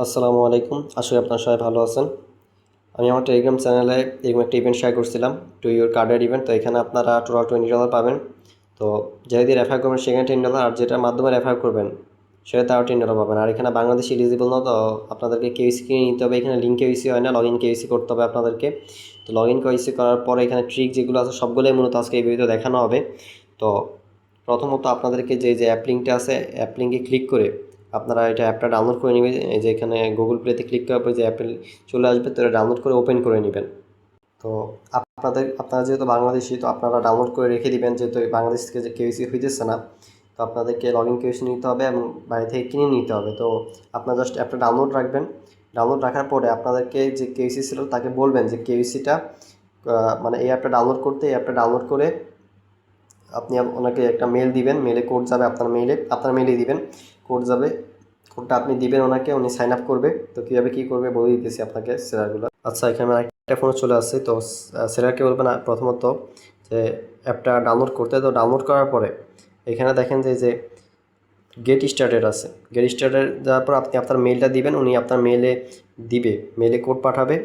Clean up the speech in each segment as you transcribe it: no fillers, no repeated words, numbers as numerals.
আসসালামু আলাইকুম। আশা করি আপনারা সবাই ভালো আছেন। আমি আমার টেলিগ্রাম চ্যানেলে এরকম একটা ইভেন্ট শেয়ার করছিলাম, টু ইউর কার্ডের ইভেন্ট। তো এখানে আপনারা টোটাল $20 পাবেন। তো যেটা দিয়ে রেফার করবেন সেখানে $10, আর যেটার মাধ্যমে রেফার করবেন সেটাতে আরও $10 পাবেন। আর এখানে বাংলাদেশ এলিজিবল না, তো আপনাদেরকে কেওয়াইসি কিনে নিতে হবে। এখানে লিঙ্ক কেওয়াইসি হয় না, লগ ইন কেওয়াইসি করতে হবে আপনাদেরকে। তো লগ ইন কেওয়াইসি করার পরে এখানে ট্রিক যেগুলো আছে সবগুলোই মূলত আজকে এই ভিডিওতে দেখানো হবে। তো প্রথমত আপনাদেরকে যে অ্যাপ লিঙ্কটা আছে, অ্যাপ লিঙ্কে ক্লিক করে আপনারা এটা অ্যাপটা ডাউনলোড করে নেবেন। এই যে এখানে গুগল প্লেতে ক্লিক করার পরে যে অ্যাপেল চলে আসবে, তো এটা ডাউনলোড করে ওপেন করে নেবেন। তো আপনারা যেহেতু বাংলাদেশি, তো আপনারা ডাউনলোড করে রেখে দিবেন, যেহেতু বাংলাদেশ থেকে যে কেওয়াইসি হইতেছে না। তো আপনাদেরকে লগ ইন কেওয়াইসি নিতে হবে এবং বাইরে থেকে কিনে নিতে হবে। তো আপনারা জাস্ট অ্যাপটা ডাউনলোড রাখবেন। ডাউনলোড রাখার পরে আপনাদেরকে যে কেওয়াইসি ছিল তাকে বলবেন যে কেওয়াইসিটা মানে এই অ্যাপটা ডাউনলোড করতে, এই অ্যাপটা ডাউনলোড করে আপনি ওনাকে একটা মেল দিবেন। মেলে কোড যাবে আপনার মেলে দিবেন, কোড যাবে। কোডটা আপনি দিবেন ওনাকে, উনি সাইন আপ করবে। তো কীভাবে কী করবে বলে দিতেছি আপনাকে সেলারগুলো। আচ্ছা, এখানে একটা ফোনে চলে আসছে। তো সেলারকে বলবেন প্রথমত যে অ্যাপটা ডাউনলোড করতে। তো ডাউনলোড করার পরে এখানে দেখেন যে গেট স্টার্টেড আছে। গেট স্টার্টেড যাওয়ার পর আপনি আপনার মেলটা দিবেন, উনি আপনার মেলে দিবে, মেলে কোড পাঠাবে।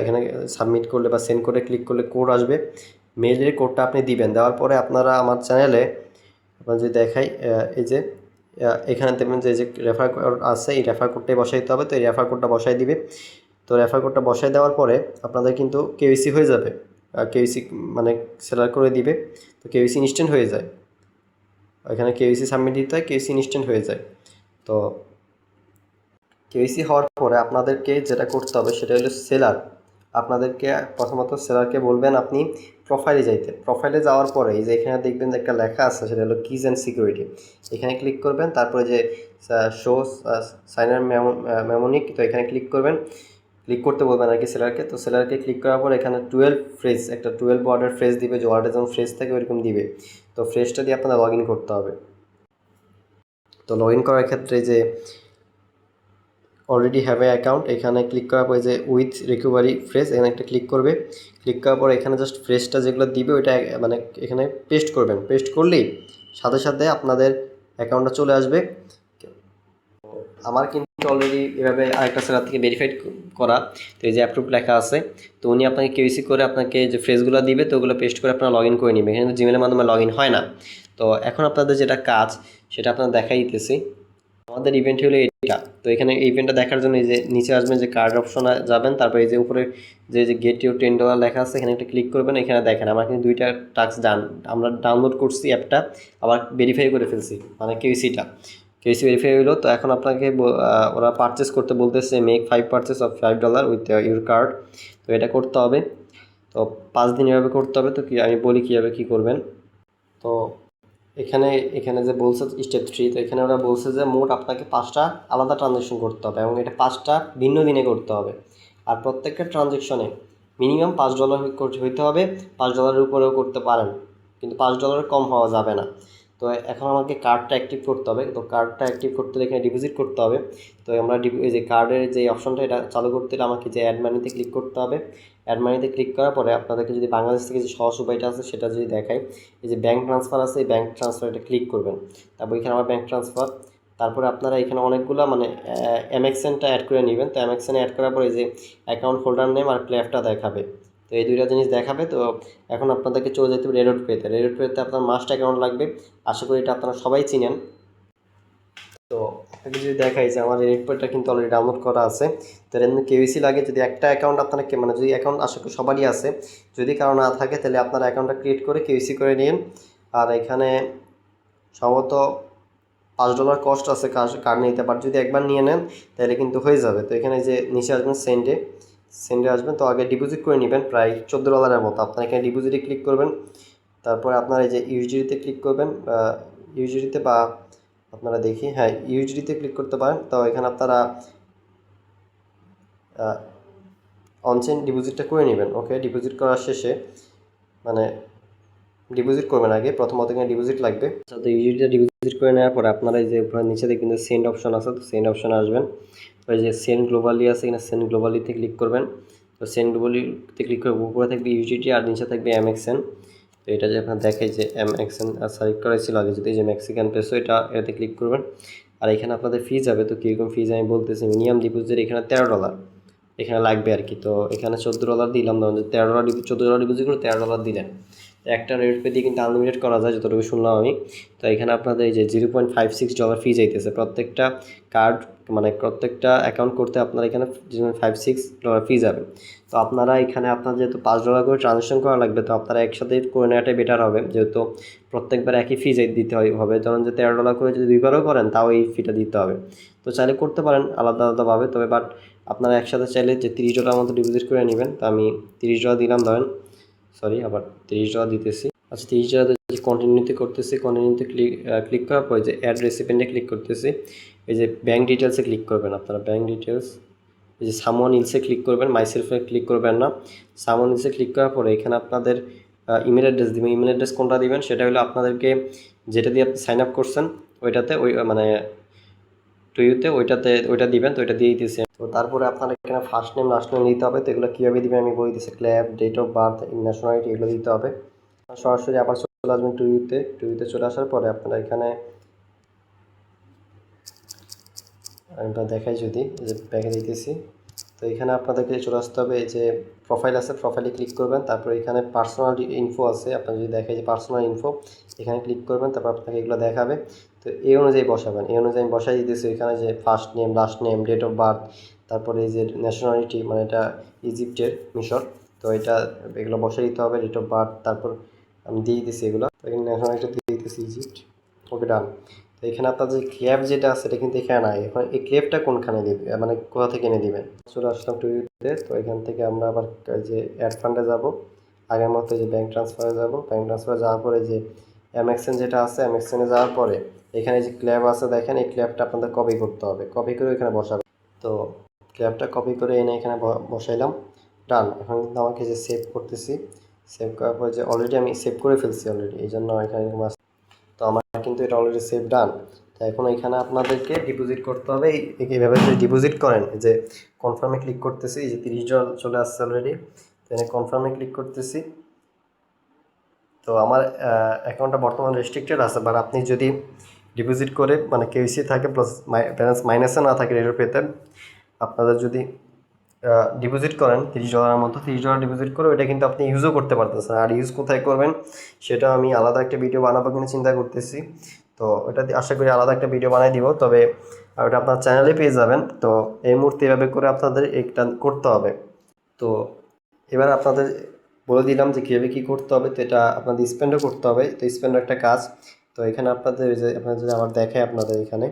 এখানে সাবমিট করলে বা সেন্ড করে ক্লিক করলে কোড আসবে। মেলের কোডটা আপনি দিবেন। দেওয়ার পরে আপনারা আমার চ্যানেলে আপনার যদি দেখাই, এই যে এখানে দেখবেন যে রেফার কোড আছে, এই রেফার কোডটাই বসাই দিতে হবে। তো এই রেফার কোডটা বসাই দিবে। তো রেফার কোডটা বসাই দেওয়ার পরে আপনাদের কিন্তু কেওয়াইসি হয়ে যাবে। কেওয়াইসি মানে সেলার করে দিবে। তো কেওয়াইসি ইনস্ট্যান্ট হয়ে যায়। এখানে কেওয়াইসি সাবমিট দিতে হয়, কেওয়াইসি ইনস্ট্যান্ট হয়ে যায়। তো কেওয়াইসি হওয়ার পরে আপনাদেরকে যেটা করতে হবে সেটা হলো সেলার। আপনাদেরকে প্রথমত সেলারকে বলবেন আপনি প্রোফাইলে যাইতে। প্রোফাইলে যাওয়ার পরে এই যে এখানে দেখবেন যে একটা লেখা আছে, সেটা হলো কিজ অ্যান্ড সিকিউরিটি। এখানে ক্লিক করবেন। তারপরে যে শো সাইনার মেমোনিক, তো এখানে ক্লিক করবেন। ক্লিক করতে বলবেন আর কি সেলারকে। তো সেলারকে ক্লিক করার পর এখানে 12 ওয়ার্ডের ফ্রেজ দিবে, যে ওয়ার্ডের যেমন ফ্রেজ থাকে ওইরকম দিবে। তো ফ্রেজটা দিয়ে আপনাদের লগ ইন করতে হবে। তো লগ ইন করার ক্ষেত্রে যে অলরেডি হ্যাভ এ অ্যাকাউন্ট, এখানে ক্লিক করার পরে যে উইথ রিকভারি ফ্রেজ, এখানে একটা ক্লিক করবে। ক্লিক করার পর এখানে জাস্ট ফ্রেজটা যেগুলো দিবে ওইটা মানে এখানে পেস্ট করবেন। পেস্ট করলেই সাথে সাথে আপনাদের অ্যাকাউন্টটা চলে আসবে। আমার কিন্তু অলরেডি এভাবে আরেকটা সেলার থেকে ভেরিফাইড করা। তো এই যে অ্যাপ্রুভ লেখা আছে, তো উনি আপনাকে কেওয়াইসি করে আপনাকে যে ফ্রেজগুলো দিবে তো ওগুলো পেস্ট করে আপনারা লগ ইন করে নেবেন। এখানে জিমেলের মাধ্যমে লগ ইন হয় না। তো এখন আপনাদের যেটা কাজ সেটা আপনারা দেখাই দিতেছি। আমাদের ইভেন্ট হলো এটা। তো এখানে এই ইভেন্টটা দেখার জন্য এই যে নিচে আসবেন, যে কার্ড অপশনে যাবেন। তারপর এই যে উপরে যে গেট ইউর $10 লেখা আছে, এখানে একটা ক্লিক করবেন। এখানে দেখেন আমার কিন্তু 2টা টাস্ক ডান। আমরা ডাউনলোড করছি অ্যাপটা, আবার ভেরিফাই করে ফেলছি, মানে কেওয়াইসি ভেরিফাই হলো। তো এখন আপনাকে ওরা পারচেস করতে বলতেছে, make 5 purchase of $5 with your card. তো এটা করতে হবে। তো 5 দিন এভাবে করতে হবে। তো আমি বলি কীভাবে কী করবেন। তো এখানে এখানে যে বলছে স্টেপ 3, তো এখানে ওরা বলছে যে মোট আপনাকে 5টা আলাদা ট্রানজ্যাকশন করতে হবে এবং এটা 5টা ভিন্ন দিনে করতে হবে। আর প্রত্যেকটা ট্রানজ্যাকশনে মিনিমাম $5 হইতে হবে। $5 উপরেও করতে পারেন, কিন্তু $5 কম হওয়া যাবে না। তো এখন আমাকে কার্ডটা অ্যাক্টিভ করতে হবে। তো কার্ডটা অ্যাক্টিভ করতে হলে এখানে ডিপোজিট করতে হবে। তো আমরা এই যে কার্ডের যে অপশনটা, এটা চালু করতে হলে আমাকে যে অ্যাড মানিতে ক্লিক করতে হবে। অ্যাড মানিতে ক্লিক করার পরে আপনাদেরকে যদি বাংলাদেশ থেকে যে সহজ উপায়টা আছে সেটা যদি দেখাই, এই যে ব্যাঙ্ক ট্রান্সফার আছে, এই ব্যাঙ্ক ট্রান্সফারটা ক্লিক করবেন। তারপর এখানে আমার ব্যাঙ্ক ট্রান্সফার। তারপরে আপনারা এখানে অনেকগুলো মানে এমএক্সএনটা অ্যাড করে নেবেন। তো এমএক্সএনে অ্যাড করার পরে এই যে অ্যাকাউন্ট হোল্ডার নেম আর প্লেফটা দেখাবে। তো এই 2টা জিনিস দেখাবে। তো এখন আপনাদেরকে চলে যেতে হবে রেডট পেতে। রেডট পেতে আপনার মাস্ট অ্যাকাউন্ট লাগবে। আশা করি এটা আপনারা সবাই চিনেন। তো আপনাকে যদি দেখাই যে আমার রেডট পেটা কিন্তু অলরেডি ডাউনলোড করা আছে। তো এর জন্য কেওয়াইসি লাগে। যদি একটা অ্যাকাউন্ট আপনারা মানে যদি অ্যাকাউন্ট আশা করি সবারই আছে, যদি কারো না থাকে তাহলে আপনারা অ্যাকাউন্টটা ক্রিয়েট করে কেওয়াইসি করে নিন। আর এখানে সম্ভবত $5 কস্ট আছে কার্ড নিতে, পার যদি একবার নিয়ে নেন তাহলে কিন্তু হয়ে যাবে। তো এখানে যে নিচে আসবেন সেন্ডে আসবেন। তো আগে ডিপোজিট করে নেবেন প্রায় $14 মতো। আপনারা এখানে ডিপোজিটে ক্লিক করবেন। তারপরে আপনারা এই যে ইউএসডিতে ক্লিক করবেন, ইউএসডিতে বা আপনারা দেখি, হ্যাঁ ইউএসডিতে ক্লিক করতে পারেন। তো এখানে আপনারা অনচেইন ডিপোজিটটা করে নেবেন। ওকে, ডিপোজিট করার শেষে মানে ডিপোজিট করবেন আগে, প্রথমত এখানে ডিপোজিট লাগবে। তো ইউজিটা ডিপোজিট করে নেওয়ার পরে আপনারা এই যে উপরে নিচে দেখবেন যে সেন্ড অপশন আছে, তো সেন্ড অপশনে আসবেন। ওই যে সেন্ড গ্লোবালি আছে, এখানে সেন্ড গ্লোবালিতে ক্লিক করবেন। তো সেন্ড গ্লোবালিতে ক্লিক করে উপরে থাকবে ইউজিটি আর নিচে থাকবে এমএক্সএন। তো এটা যে আপনার দেখাই যে এমএক্সএন সিলেক্ট করা ছিল আগে, যদি এই যে মেক্সিকান পেসো, এটাতে ক্লিক করবেন। আর এখানে আপনাদের ফি যাবে, তো কীরকম ফিজ আমি বলতেছি। মিনিমাম ডিপোজিট এখানে $13 এখানে লাগবে আর কি। তো এখানে $14 দিলাম, ধরুন যে $14 ডিপোজিট করে $13 দিলেন, তো একটা রেট পে দিয়ে কিন্তু আনলিমিটেড করা যায় যতটুকু শুনলাম আমি। তো এখানে আপনাদের এই যে $0.56 ফি যাইতেছে প্রত্যেকটা কার্ড, মানে প্রত্যেকটা অ্যাকাউন্ট করতে আপনার এখানে $0.56 ফি যাবে। তো আপনারা এখানে আপনার যেহেতু $5 করে ট্রানজ্যাকশন করা লাগবে, তো আপনারা একসাথে করে নেওয়াটাই বেটার হবে, যেহেতু প্রত্যেকবার একই ফি দিতে হবে। ধরুন যে $13 করে যদি দুইবারও করেন তাও এই ফিটা দিতে হবে। তো চাইলে করতে পারেন আলাদা আলাদাভাবে, তবে বাট আপনারা একসাথে চাইলে যে $30 মতো ডিপোজিট করে নেবেন। তো আমি $30 দিলাম, ধরেন সরি আবার $30 দিতেছি। আচ্ছা, $30 কন্টিনিউতে করতেছি। কন্টিনিউতে ক্লিক করার পরে যে অ্যাড রেসিপিয়েন্টে ক্লিক করতেছি। এই যে ব্যাঙ্ক ডিটেলসে ক্লিক করবেন আপনারা, ব্যাঙ্ক ডিটেলস, এই যে সামওয়ান ইলসে ক্লিক করবেন, মাইসেলফে ক্লিক করবেন না। সামওয়ান ইলসে ক্লিক করার পরে এখানে আপনাদের ইমেল অ্যাড্রেস দিবেন। ইমেল অ্যাড্রেস কোনটা দিবেন সেটা হলো আপনাদেরকে যেটা দিয়ে আপনি সাইন আপ করছেন ওইটাতে, ওই মানে টুইতে ওইটা দিবেন। তো ওইটা দিয়ে দিতেছি। তো তারপরে আপনার এখানে ফার্স্ট নেম লাস্ট নেম দিতে হবে। তো এগুলো কীভাবে দিবেন আমি বলে দিচ্ছি। Club, date of birth, nationality, এগুলো দিতে হবে। সরাসরি আবার চলে আসবেন টুইতে চলে আসার পরে আপনারা এখানে আমরা দেখাই, যদি যে ব্যাগে দিতেছি। তো এখানে আপনাদেরকে চলে আসতে হবে, এই যে প্রোফাইল আছে, প্রোফাইলে ক্লিক করবেন। তারপর এখানে পার্সোনাল ইনফো আছে, আপনার যদি দেখায় যে পার্সোনাল ইনফো, এখানে ক্লিক করবেন। তারপর আপনাকে এগুলো দেখাবে। তো এই অনুযায়ী বসাবেন, এই অনুযায়ী আমি বসাই দিতেছি। এখানে যে first name, last name, date of birth, তারপরে এই যে ন্যাশনালিটি, মানে এটা ইজিপ্টের, মিশর। তো এগুলো বসাই দিতে হবে, ডেট অফ বার্থ। তারপর আমি দিয়ে দিতেছি এগুলো। তো এখানে ন্যাশনালিটি দিয়ে দিতেছি ইজিপ্ট। ওকে, ডান। তো এখানে আপনার যে ক্ল্যাব যেটা আছে এটা কিন্তু এখানে নাই। এখন এই ক্ল্যাবটা কোনখানে দিবে, মানে কোথা থেকে এনে দিবেন। চলে আসলাম টুইতে। তো এখান থেকে আমরা আবার যে অ্যাড ফান্ডে যাব, আগের মতো যে ব্যাঙ্ক ট্রান্সফারে যাব। ব্যাঙ্ক ট্রান্সফারে যাওয়ার পরে যে এমএক্সএন যেটা আছে, এমএক্সএনে যাওয়ার পরে এখানে যে ক্ল্যাব আছে দেখেন, এই ক্ল্যাবটা আপনাদের কপি করতে হবে। কপি করে এখানে বসাবেন। তো ক্ল্যাবটা কপি করে এনে এখানে বসাইলাম, ডান। এখন কিন্তু আমাকে যে সেভ করতেছি, সেভ করার পরে যে অলরেডি আমি সেভ করে ফেলছি অলরেডি, এই জন্য এখানে। তো আমার কিন্তু এটা অলরেডি সেভ ডান। তো এখন এখানে আপনাদেরকে ডিপোজিট করতে হবে। এইভাবে যদি ডিপোজিট করেন, যে কনফার্মে ক্লিক করতেছি, যে $30 চলে আসছে অলরেডি। তো এখানে কনফার্মে ক্লিক করতেছি। তো আমার অ্যাকাউন্টটা বর্তমানে রেস্ট্রিক্টেড আছে, বাট আপনি যদি ডিপোজিট করে মানে কেওয়াইসি থাকে প্লাস ব্যালেন্স মাইনাসে না থাকে রেটের পেতে, আপনাদের যদি ডিপোজিট করেন $30 মতো, $30 ডিপোজিট করে ওইটা কিন্তু আপনি ইউজও করতে পারতেছেন। আর ইউজ কোথায় করবেন সেটা আমি আলাদা একটা ভিডিও বানাবো কিনা চিন্তা করতেছি। তো ওটা আশা করি আলাদা একটা ভিডিও বানাই দিব, তবে ওটা আপনার চ্যানেলে পেয়ে যাবেন। তো এই মুহূর্তে এভাবে করে আপনাদের একটা করতে হবে। তো এবার আপনাদের বলে দিলাম যে কীভাবে কী করতে হবে। তো এটা আপনাদের স্পেন্ডও করতে হবে। তো স্পেন্ডও একটা কাজ। তো এখানে আপনাদের যে আপনাদের যদি আবার দেখায় আপনাদের এখানে,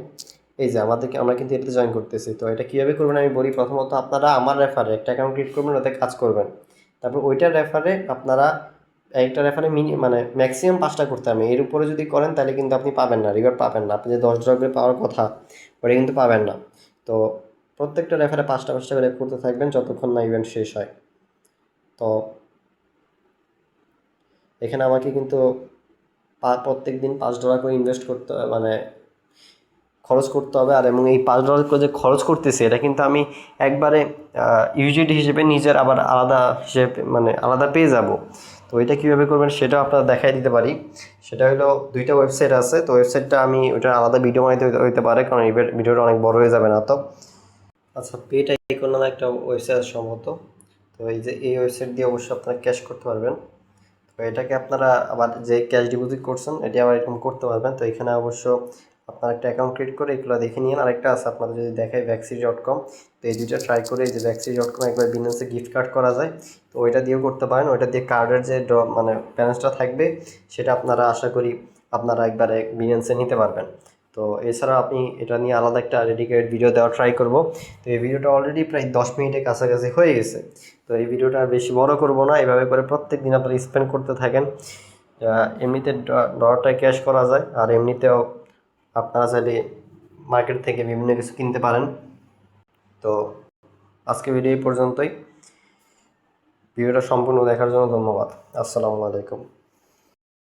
এই যে আমরা কিন্তু এটাতে জয়েন করতেছি। তো এটা কীভাবে করবেন আমি বলি। প্রথমত আপনারা আমার রেফারে একটা অ্যাকাউন্ট ক্রিয়েট করবেন, ওতে কাজ করবেন। তারপর ওইটার রেফারে আপনারা একটা রেফারে মানে ম্যাক্সিমাম 5টা করতে হবে। এর উপরে যদি করেন তাহলে কিন্তু আপনি পাবেন না, রিওয়ার্ড পাবেন না। আপনি যে $10 করে পাওয়ার কথা ওটা কিন্তু পাবেন না। তো প্রত্যেকটা রেফারে 5টা করে করতে থাকবেন যতক্ষণ না ইভেন্ট শেষ হয়। তো এখানে আমাকে কিন্তু প্রত্যেক দিন $5 করে ইনভেস্ট করতে, মানে খরচ করতে হবে। আর এবং এই $5 করে যে খরচ করতেছি এটা কিন্তু আমি একবারে ইউজিডি হিসেবে নিজের আবার আলাদা হিসেবে মানে আলাদা পেয়ে যাব। তো এটা কীভাবে করবেন সেটাও আপনারা দেখাই দিতে পারি। সেটা হলো 2টা ওয়েবসাইট আছে। তো ওয়েবসাইটটা আমি ওইটার আলাদা ভিডিও বানাইতে হইতে পারে, কারণ এই ভিডিওটা অনেক বড় হয়ে যাবে না। তো আচ্ছা, পেট আইকন নামে একটা ওয়েবসাইট সম্ভবত। তো এই যে এই ওয়েবসাইট দিয়ে অবশ্যই আপনারা ক্যাশ করতে পারবেন। তো এটাকে আপনারা আবার যে ক্যাশ ডিপোজিট করছেন এটি আবার এরকম করতে পারবেন। তো এখানে অবশ্য আপনার একটা অ্যাকাউন্ট ক্রিয়েট করে এগুলো দেখে নিন। আরেকটা আছে আপনাদের যদি দেখায় vaxi.com। তো এই দুইটা ট্রাই করে, এই যে vaxi.com একবার বিনান্সে গিফট কার্ড করা যায়, তো ওইটা দিয়েও করতে পারেন। ওইটা দিয়ে কার্ডের যে মানে ব্যালেন্সটা থাকবে সেটা আপনারা আশা করি আপনারা একবারে বিনান্সে নিতে পারবেন। তো এছাড়া আপনি এটা নিয়ে আলাদা একটা ডেডিকেটেড ভিডিও দেওয়ার ট্রাই করব। তো এই ভিডিওটা অলরেডি প্রায় 10 মিনিটের কাছাকাছি হয়ে গেছে। তো এই ভিডিওটা আর বেশি বড় করব না। এভাবে করে প্রত্যেক দিন আপনারা স্পেন্ড করতে থাকেন। এমনিতে $1 ক্যাশ করা যায়, আর এমনিতেও আপনারা চাইলে মার্কেট থেকে বিভিন্ন কিছু কিনতে পারেন। তো আজকে ভিডিও এই পর্যন্তই। ভিডিওটা সম্পূর্ণ দেখার জন্য ধন্যবাদ। আসসালামু আলাইকুম।